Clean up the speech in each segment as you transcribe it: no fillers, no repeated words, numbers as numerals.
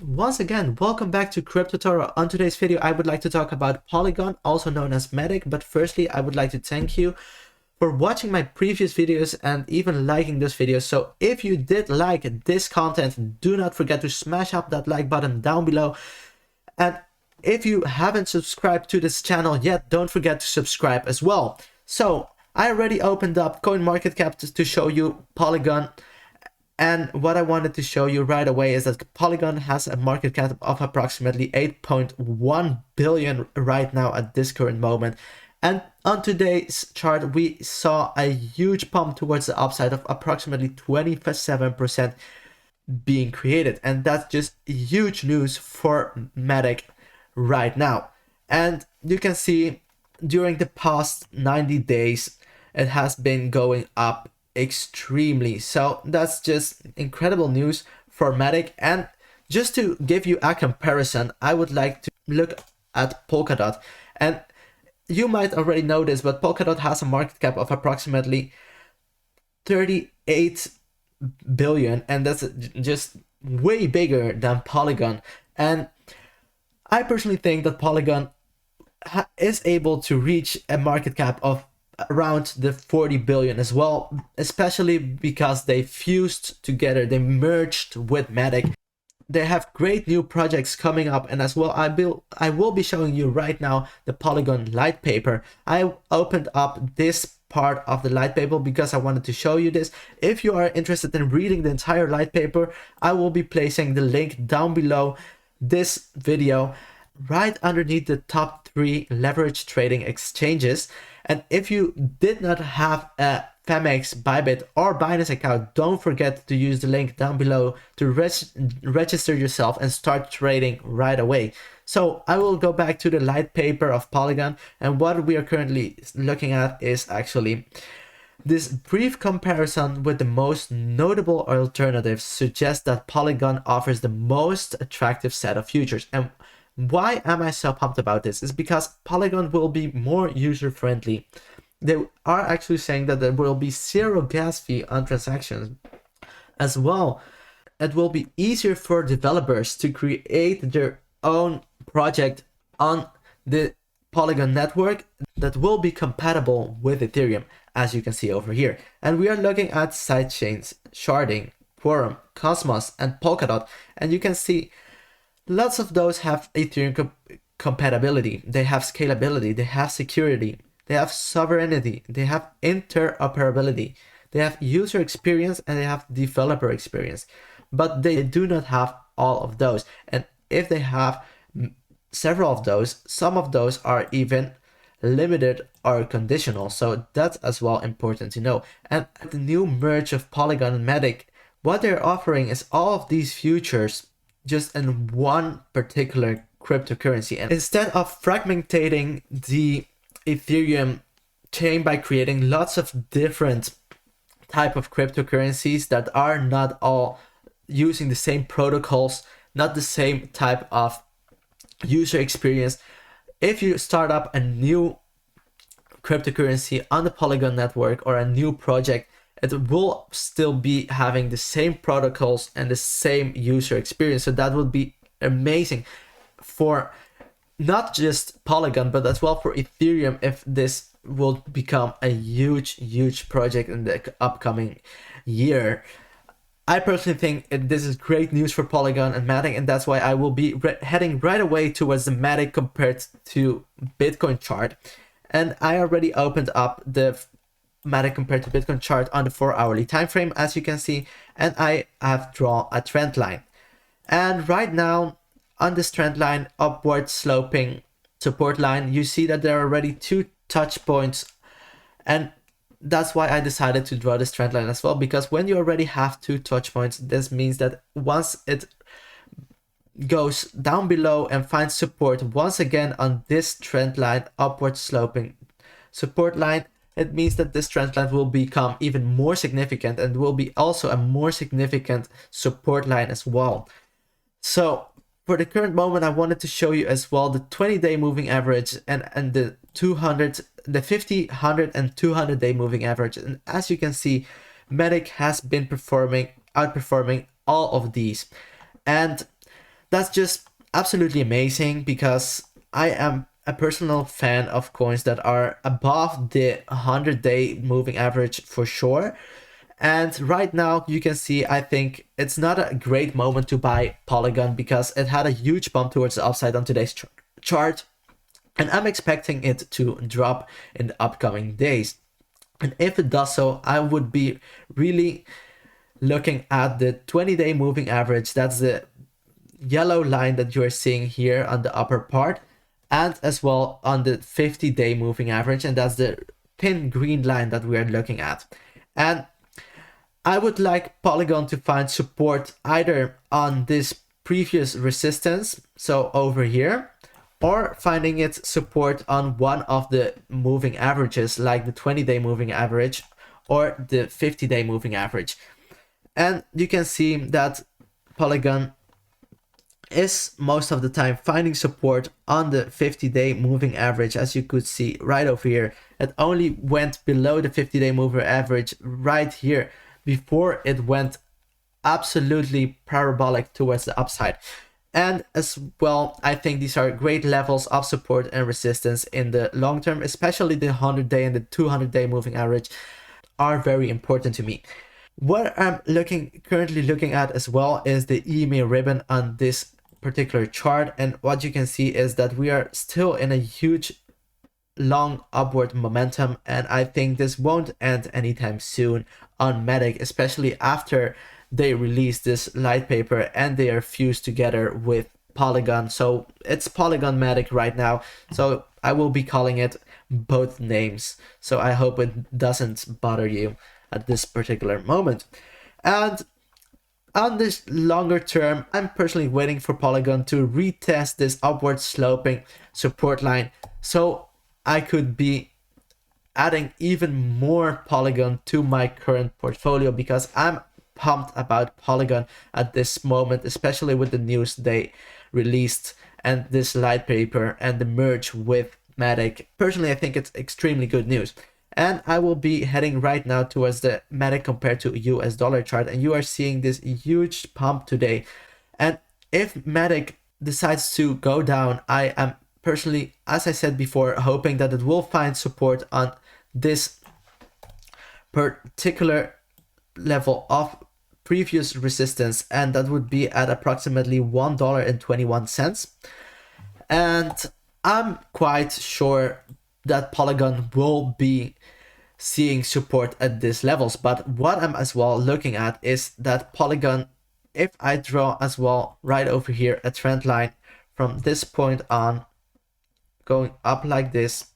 Once again, welcome back to Crypto Tutorial. On today's video, I would like to talk about Polygon, also known as Matic. But firstly, I would like to thank you for watching my previous videos and even liking this video. So if you did like this content, do not forget to smash up that like button down below. And if you haven't subscribed to this channel yet, don't forget to subscribe as well. So I already opened up CoinMarketCap to show you Polygon. And what I wanted to show you right away is that Polygon has a market cap of approximately 8.1 billion right now at this current moment. And on today's chart, we saw a huge pump towards the upside of approximately 27% being created. And that's just huge news for Matic right now. And you can see during the past 90 days, it has been going up extremely. So that's just incredible news for Matic. And just to give you a comparison, I would like to look at Polkadot. And you might already know this, but Polkadot has a market cap of approximately 38 billion, and that's just way bigger than Polygon. And I personally think that Polygon is able to reach a market cap of around the 40 billion as well, especially because they fused together, they merged with Matic. They have great new projects coming up, and as well I will be showing you right now the Polygon light paper. I opened up this part of the light paper because I wanted to show you this. If you are interested in reading the entire light paper, I will be placing the link down below this video, right underneath the top 3 leverage trading exchanges. And if you did not have a Femex, Bybit or Binance account, don't forget to use the link down below to register yourself and start trading right away. So I will go back to the light paper of Polygon, and what we are currently looking at is actually this brief comparison with the most notable alternatives suggests that Polygon offers the most attractive set of futures. And why am I so pumped about this? Is because Polygon will be more user-friendly. They are actually saying that there will be 0 gas fee on transactions. As well, it will be easier for developers to create their own project on the Polygon network that will be compatible with Ethereum, as you can see over here. And we are looking at sidechains, sharding, Quorum, Cosmos, and Polkadot, and you can see lots of those have Ethereum compatibility, they have scalability, they have security, they have sovereignty, they have interoperability, they have user experience, and they have developer experience. But they do not have all of those. And if they have several of those, some of those are even limited or conditional. So that's as well important to know. And the new merge of Polygon and Matic, what they're offering is all of these futures just in one particular cryptocurrency. And instead of fragmenting the Ethereum chain by creating lots of different type of cryptocurrencies that are not all using the same protocols, not the same type of user experience, if you start up a new cryptocurrency on the Polygon network or a new project, it will still be having the same protocols and the same user experience. So that would be amazing for not just Polygon, but as well for Ethereum, if this will become a huge project in the upcoming year. I personally think this is great news for Polygon and Matic, and that's why I will be heading right away towards the Matic compared to Bitcoin chart. And I already opened up the Matic compared to Bitcoin chart on the 4-hourly time frame, as you can see, and I have drawn a trend line. And right now on this trend line, upward sloping support line, you see that there are already 2 touch points, and that's why I decided to draw this trend line as well, because when you already have 2 touch points, this means that once it goes down below and finds support once again on this trend line, upward sloping support line, it means that this trend line will become even more significant and will be also a more significant support line as well. So for the current moment, I wanted to show you as well the 20-day moving average and the 200, the 50, 100, and 200-day moving average. And as you can see, Matic has been outperforming all of these. And that's just absolutely amazing, because I am a personal fan of coins that are above the 100-day moving average for sure. And right now you can see, I think it's not a great moment to buy Polygon, because it had a huge bump towards the upside on today's chart. And I'm expecting it to drop in the upcoming days. And if it does so, I would be really looking at the 20-day moving average. That's the yellow line that you're seeing here on the upper part, and as well on the 50-day moving average, and that's the thin green line that we are looking at. And I would like Polygon to find support either on this previous resistance, so over here, or finding its support on one of the moving averages, like the 20-day moving average or the 50-day moving average. And you can see that Polygon is most of the time finding support on the 50-day moving average. As you could see right over here, it only went below the 50-day moving average right here before it went absolutely parabolic towards the upside. And as well, I think these are great levels of support and resistance in the long term, especially the 100-day and the 200-day moving average are very important to me. What I'm currently looking at as well is the EMA ribbon on this particular chart, and what you can see is that we are still in a huge long upward momentum, and I think this won't end anytime soon on Matic, especially after they release this light paper and they are fused together with Polygon. So it's Polygon Matic right now, so I will be calling it both names, so I hope it doesn't bother you at this particular moment. And on this longer term, I'm personally waiting for Polygon to retest this upward sloping support line, so I could be adding even more Polygon to my current portfolio, because I'm pumped about Polygon at this moment, especially with the news they released and this light paper and the merge with Matic. Personally, I think it's extremely good news. And I will be heading right now towards the Matic compared to US dollar chart, and you are seeing this huge pump today. And if Matic decides to go down, I am personally, as I said before, hoping that it will find support on this particular level of previous resistance, and that would be at approximately $1.21. And I'm quite sure that Polygon will be seeing support at these levels. But what I'm as well looking at is that Polygon, if I draw as well right over here a trend line from this point on going up like this,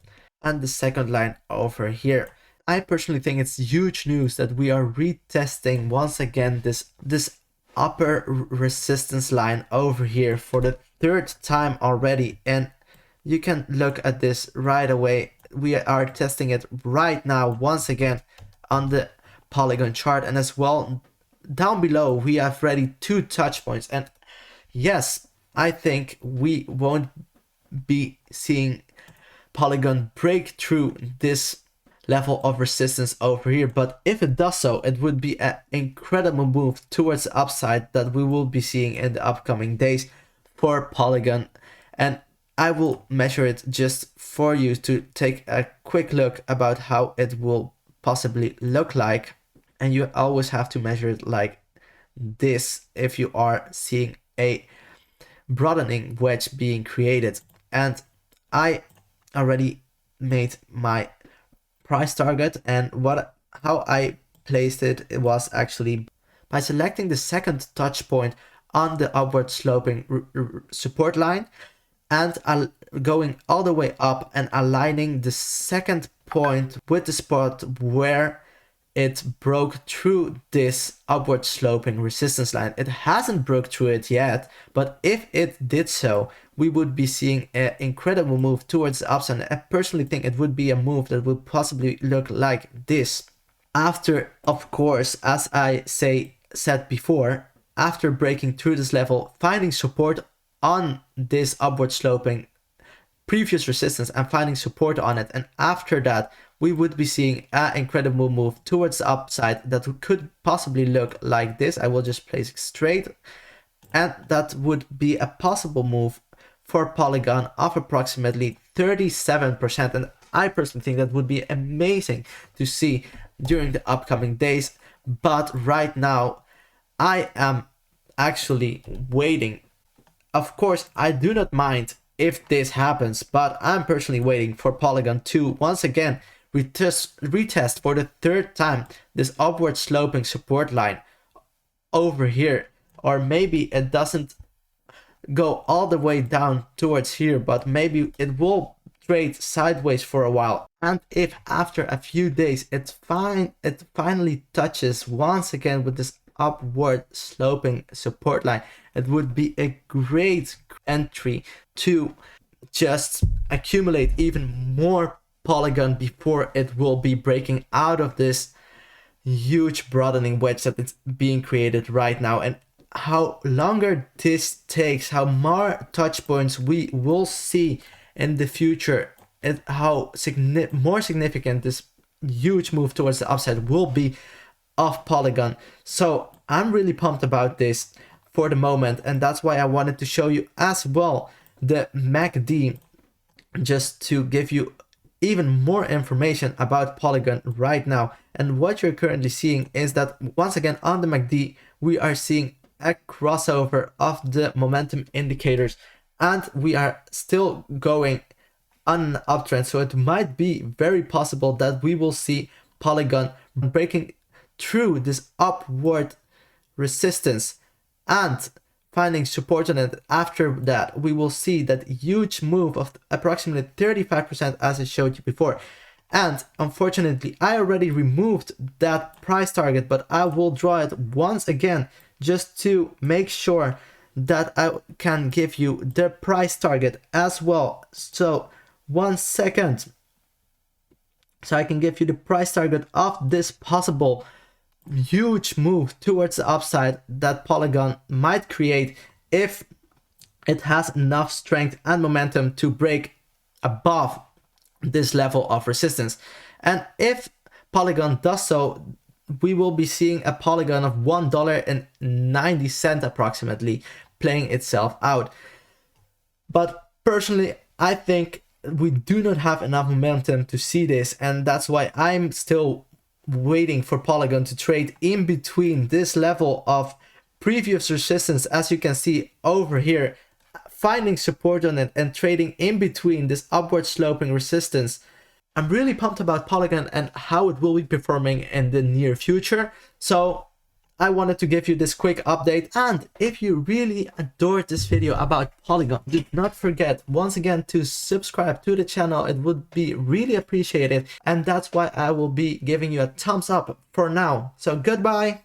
and the second line over here, I personally think it's huge news that we are retesting once again this upper resistance line over here for the third time already. And you can look at this right away. We are testing it right now once again on the Polygon chart, and as well down below we have already 2 touch points. And yes, I think we won't be seeing Polygon break through this level of resistance over here, but if it does so, it would be an incredible move towards the upside that we will be seeing in the upcoming days for Polygon. And I will measure it just for you to take a quick look about how it will possibly look like. And you always have to measure it like this if you are seeing a broadening wedge being created. And I already made my price target, and how I placed it, it was actually by selecting the second touch point on the upward sloping support line, and going all the way up and aligning the second point with the spot where it broke through this upward sloping resistance line. It hasn't broke through it yet, but if it did so, we would be seeing an incredible move towards the upside. I personally think it would be a move that would possibly look like this. After, of course, as I said before, after breaking through this level, finding support on this upward sloping previous resistance and finding support on it, and after that we would be seeing an incredible move towards the upside that could possibly look like this. I will just place it straight and that would be a possible move for Polygon of approximately 37%. And I personally think that would be amazing to see during the upcoming days. But right now, I am actually waiting. Of course, I do not mind if this happens, but I'm personally waiting for Polygon to once again retest for the third time this upward sloping support line over here. Or maybe it doesn't go all the way down towards here, but maybe it will trade sideways for a while. And if after a few days it finally touches once again with this upward sloping support line, it would be a great entry to just accumulate even more Polygon before it will be breaking out of this huge broadening wedge that it's being created right now. And how longer this takes, how more touch points we will see in the future, and how more significant this huge move towards the upside will be of Polygon. So I'm really pumped about this for the moment, and that's why I wanted to show you as well the MACD, just to give you even more information about Polygon right now. And what you're currently seeing is that once again on the MACD we are seeing a crossover of the momentum indicators, and we are still going on an uptrend. So it might be very possible that we will see Polygon breaking through this upward resistance and finding support on it. After that, we will see that huge move of approximately 35% as I showed you before. And unfortunately, I already removed that price target, but I will draw it once again just to make sure that I can give you the price target as well. So 1 second. So I can give you the price target of this possible huge move towards the upside that Polygon might create if it has enough strength and momentum to break above this level of resistance. And if Polygon does so, we will be seeing a Polygon of $1.90 approximately playing itself out. But personally, I think we do not have enough momentum to see this, and that's why I'm still waiting for Polygon to trade in between this level of previous resistance, as you can see over here, finding support on it and trading in between this upward sloping resistance. I'm really pumped about Polygon and how it will be performing in the near future. So I wanted to give you this quick update, and if you really adored this video about Polygon, do not forget once again to subscribe to the channel. It would be really appreciated, and that's why I will be giving you a thumbs up for now. So goodbye.